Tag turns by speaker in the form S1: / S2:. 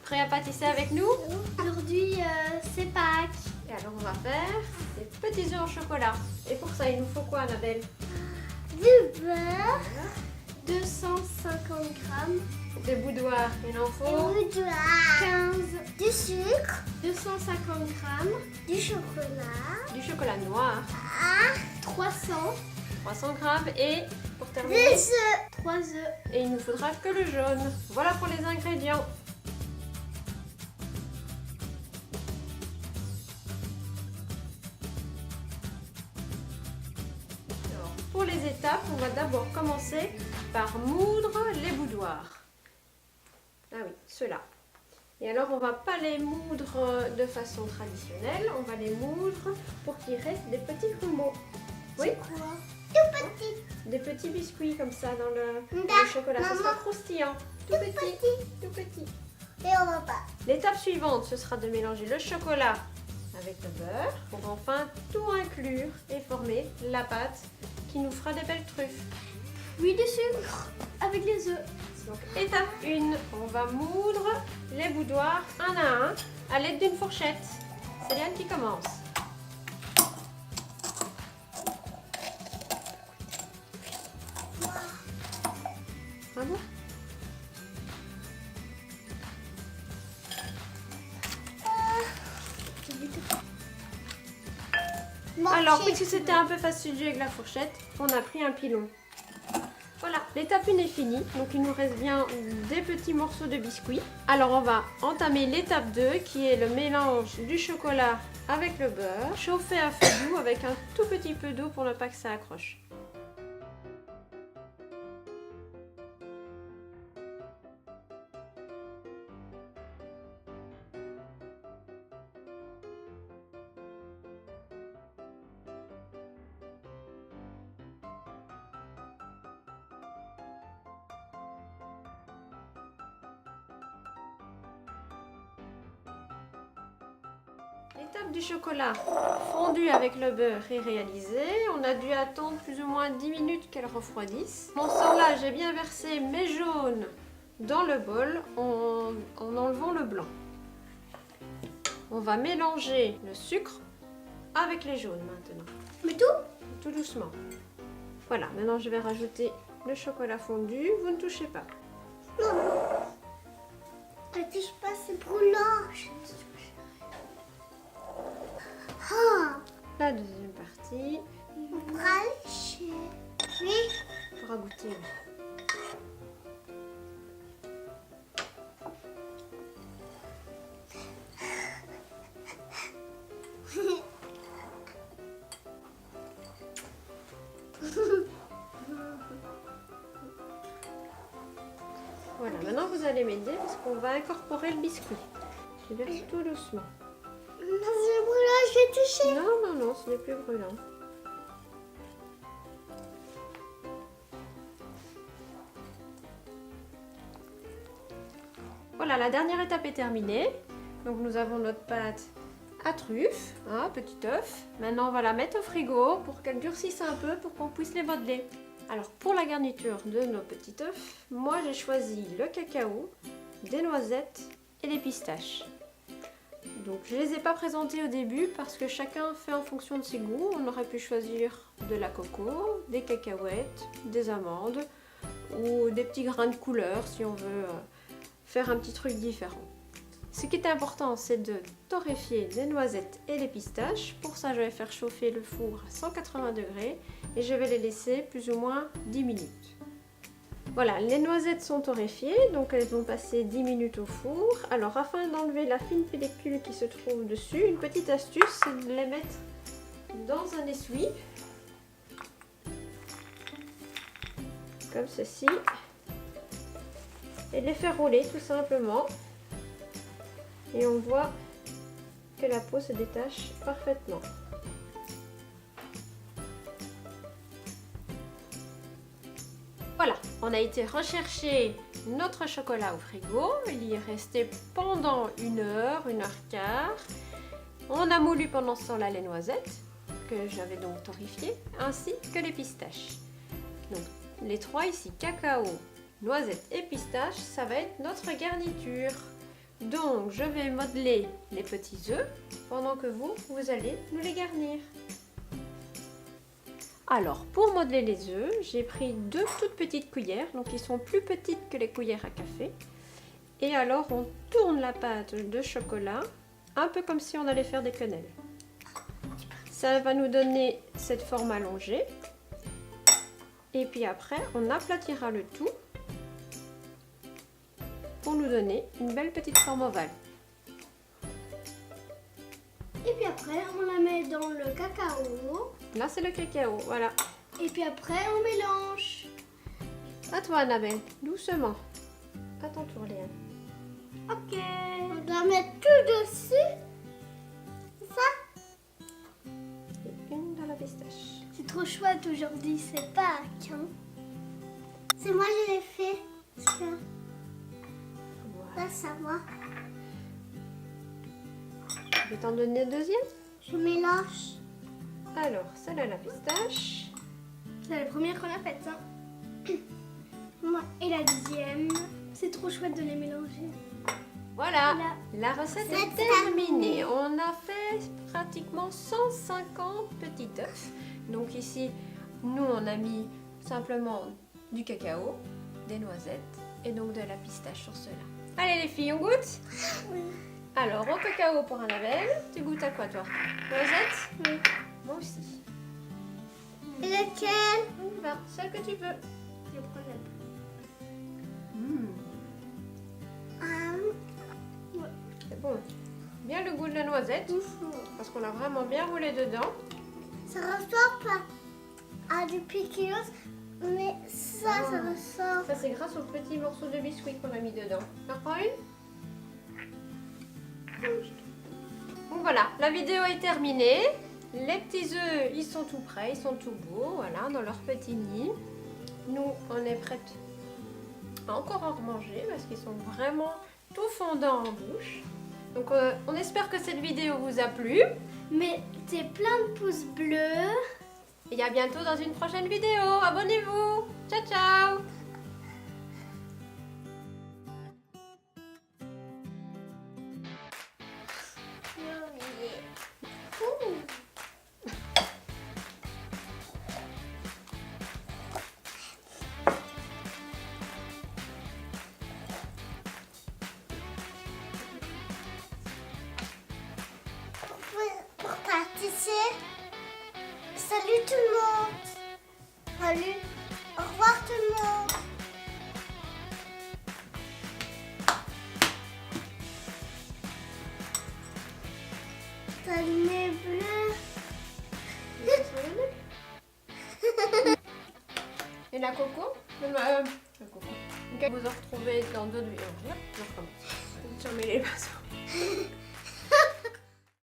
S1: Prêt à pâtisser avec nous?
S2: Aujourd'hui, c'est Pâques.
S1: Et alors on va faire des petits œufs au chocolat. Et pour ça, il nous faut quoi, Annabelle?
S2: Du beurre, 250 grammes.
S1: Des boudoirs, il en faut.
S2: Du boudoir, 15. Du sucre, 250 grammes. Du chocolat,
S1: Du chocolat noir,
S2: 300.
S1: 300 grammes. Et pour terminer,
S2: Des œufs, 3 œufs.
S1: et il nous faudra que le jaune. Voilà pour les ingrédients. Alors, pour les étapes, on va d'abord commencer par moudre les boudoirs. Ah oui, ceux-là. Et alors, on va pas les moudre de façon traditionnelle, on va les moudre pour qu'il reste des petits grumeaux. Oui,
S2: Quoi? Tout petit.
S1: des petits biscuits comme ça dans le
S2: D'accord,
S1: chocolat. Ça
S2: maman.
S1: sera croustillant. Tout petit, tout petit.
S2: Et on va pas.
S1: L'étape suivante, ce sera de mélanger le chocolat avec le beurre pour enfin tout inclure et former la pâte qui nous fera des belles truffes.
S2: Oui, du sucre avec les œufs.
S1: Donc étape 1, on va moudre les boudoirs un à un à l'aide d'une fourchette. C'est Léane qui commence. Ah bon? Alors, puisque c'était un peu fastidieux avec la fourchette, on a pris un pilon. Voilà, l'étape 1 est finie, donc il nous reste bien des petits morceaux de biscuits. Alors on va entamer l'étape 2 qui est le mélange du chocolat avec le beurre, chauffer à feu doux avec un tout petit peu d'eau pour ne pas que ça accroche. L'étape du chocolat fondu avec le beurre est réalisée. On a dû attendre plus ou moins 10 minutes qu'elle refroidisse. Mon sang là, j'ai bien versé mes jaunes dans le bol en enlevant le blanc. On va mélanger le sucre avec les jaunes maintenant.
S2: Mais tout?
S1: Tout doucement. Voilà, maintenant je vais rajouter le chocolat fondu. Vous ne touchez pas.
S2: Non. Ne touche pas, c'est brûlant. Ah,
S1: La deuxième partie
S2: on branche. Oui.
S1: pour goûter. Voilà, maintenant vous allez m'aider parce qu'on va incorporer le biscuit. Je verse tout doucement.
S2: Non, c'est brûlant, je vais toucher.
S1: Non, non, non, ce n'est plus brûlant. Voilà, la dernière étape est terminée. Donc nous avons notre pâte à truffes, hein, petit œuf. Maintenant on va la mettre au frigo pour qu'elle durcisse un peu pour qu'on puisse les modeler. Alors pour la garniture de nos petits œufs, moi j'ai choisi le cacao, des noisettes et des pistaches. Donc je ne les ai pas présentés au début parce que chacun fait en fonction de ses goûts. On aurait pu choisir de la coco, des cacahuètes, des amandes ou des petits grains de couleur si on veut faire un petit truc différent. Ce qui est important, c'est de torréfier les noisettes et les pistaches. Pour ça, je vais faire chauffer le four à 180 degrés et je vais les laisser plus ou moins 10 minutes. Voilà, les noisettes sont torréfiées, donc elles vont passer 10 minutes au four. Alors, afin d'enlever la fine pellicule qui se trouve dessus, une petite astuce, c'est de les mettre dans un essuie, comme ceci, et de les faire rouler tout simplement. Et on voit que la peau se détache parfaitement. Voilà, on a été rechercher notre chocolat au frigo. Il y est resté pendant 1 heure, 1 heure quart. On a moulu pendant ce temps-là les noisettes, que j'avais donc torréfiées, ainsi que les pistaches. Donc les trois ici, cacao, noisettes et pistaches, ça va être notre garniture. Donc je vais modeler les petits œufs pendant que vous allez nous les garnir. Alors pour modeler les œufs, j'ai pris 2 toutes petites cuillères, donc ils sont plus petites que les cuillères à café. Et alors on tourne la pâte de chocolat, un peu comme si on allait faire des quenelles. Ça va nous donner cette forme allongée. Et puis après, on aplatira le tout pour nous donner une belle petite forme ovale.
S2: Et puis après, on la met dans le cacao.
S1: Là, c'est le cacao, voilà.
S2: Et puis après, on mélange.
S1: À toi, Annabelle, doucement. À ton tour, Léane.
S2: Ok. On doit mettre tout dessus. C'est ça?
S1: Et une dans la pistache.
S2: C'est trop chouette aujourd'hui, c'est Pâques. Hein? C'est moi qui l'ai fait.
S1: Voilà.
S2: Ça va.
S1: Je vais t'en donner une deuxième.
S2: Je mélange.
S1: Alors, celle à la pistache.
S2: C'est la première qu'on a faite, hein. Et la deuxième. C'est trop chouette de les mélanger.
S1: Voilà,
S2: Là.
S1: la recette
S2: C'est
S1: est terminée. On a fait pratiquement 150 petits œufs. Donc ici, nous, on a mis simplement du cacao, des noisettes et donc de la pistache sur cela. Allez les filles, on goûte?
S2: Oui.
S1: Alors, au cacao pour Annabelle, tu goûtes à quoi toi? Noisette?
S2: Oui.
S1: Moi aussi.
S2: Et lequel?
S1: On y va, celle que tu veux.
S2: Je prends la
S1: C'est bon. Bien le goût de la noisette, parce qu'on a vraiment bien roulé dedans.
S2: Ça ressemble à du pickles, mais ça ressemble.
S1: Ça, c'est grâce aux petits morceaux de biscuit qu'on a mis dedans. T'en prends une? Donc voilà, la vidéo est terminée. Les petits œufs, ils sont tout prêts, ils sont tout beaux, voilà, dans leur petit nid. Nous, on est prêts à encore en remanger parce qu'ils sont vraiment tout fondants en bouche. Donc on espère que cette vidéo vous a plu.
S2: Mettez plein de pouces bleus.
S1: Et à bientôt dans une prochaine vidéo. Abonnez-vous. Ciao, ciao.
S2: Pour pâtisser. Salut tout le monde. Salut. Au revoir tout le monde. T'as le nez bleu.
S1: Et la coco? La coco. Donc, vous en retrouvez dans d'autres vidéos. Je recommence. Jamais les pinceaux.